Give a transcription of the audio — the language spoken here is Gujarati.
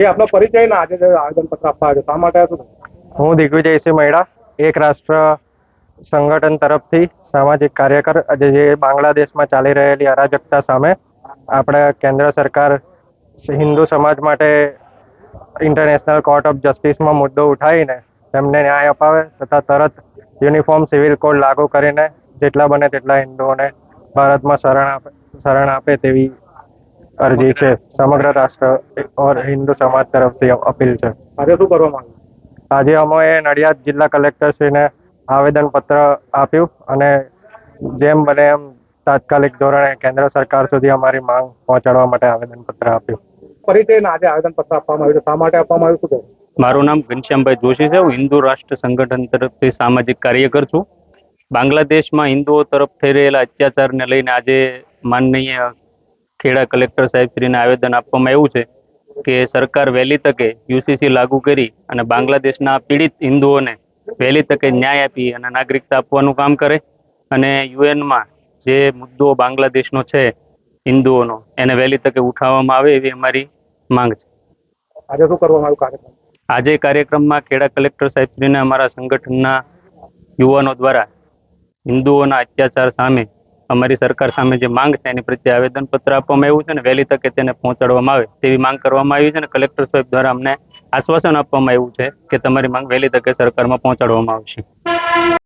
એ આપનો પરિચય ના આજે આવેદનપત્ર આપવા આવ્યો શા માટે હતું? હું દિગ્વિજયસિંહ મૈડા, એક રાષ્ટ્ર સંગઠન તરફથી સામાજિક કાર્યકર જે બાંગ્લાદેશમાં ચાલી રહેલી અરાજકતા સામે આપણે કેન્દ્ર સરકાર હિન્દુ સમાજ માટે ઇન્ટરનેશનલ કોર્ટ ઓફ જસ્ટિસમાં મુદ્દો ઉઠાવીને તેમને ન્યાય અપાવે તથા તરત યુનિફોર્મ સિવિલ કોડ લાગુ કરીને જેટલા બને તેટલા હિન્દુઓને ભારતમાં શરણ આપે તેવી અરજી છે. સમગ્ર રાષ્ટ્ર ઓર હિન્દુ સમાજ તરફથી અપીલ છે. આજે શું કરવામાં આવ્યું? આજે અમે નડિયાદ જિલ્લા કલેક્ટરશ્રીને આવેદનપત્ર આપ્યું અને જેમ બને એમ તાત્કાલિક ધોરણે કેન્દ્ર સરકાર સુધી અમારી માંગ પહોંચાડવા માટે આવેદનપત્ર આપ્યું. પરિચય ના આજે આવેદનપત્ર આપવામાં આવ્યું શા માટે આપવામાં આવ્યું શું? મારું નામ ઘનશ્યામભાઈ જોશી છે. હું હિન્દુ રાષ્ટ્ર સંગઠન તરફથી સામાજિક કાર્યકર છું. બાંગ્લાદેશમાં હિન્દુઓ તરફ થઈ રહેલા અત્યાચારને લઈને આજે માનનીય ખેડા કલેક્ટર સાહેબશ્રીને આવેદન આપવામાં આવ્યું છે કે સરકાર વહેલી તકે યુસીસી લાગુ કરી અને બાંગ્લાદેશના પીડિત હિન્દુઓને વહેલી તકે ન્યાય આપી અને નાગરિકતા આપવાનું કામ કરે અને યુએનમાં જે મુદ્દો બાંગ્લાદેશનો છે હિન્દુઓનો એને વહેલી તકે ઉઠાવવામાં આવે એવી અમારી માંગ છે. આજે શું કરવામાં આવ્યું કાર્યક્રમ? આજે કાર્યક્રમમાં ખેડા કલેક્ટર સાહેબશ્રીને અમારા સંગઠનના યુવાનો દ્વારા હિન્દુઓના અત્યાચાર સામે અમારી સરકાર સામે જે માંગ છે એની પ્રત્યે આવેદનપત્ર આપવામાં આવ્યું છે અને વહેલી તકે તેને પહોંચાડવામાં આવે તેવી માંગ કરવામાં આવી છે અને કલેક્ટર સાહેબ દ્વારા અમને આશ્વાસન આપવામાં આવ્યું છે કે તમારી માંગ વહેલી તકે સરકારમાં પહોંચાડવામાં આવશે.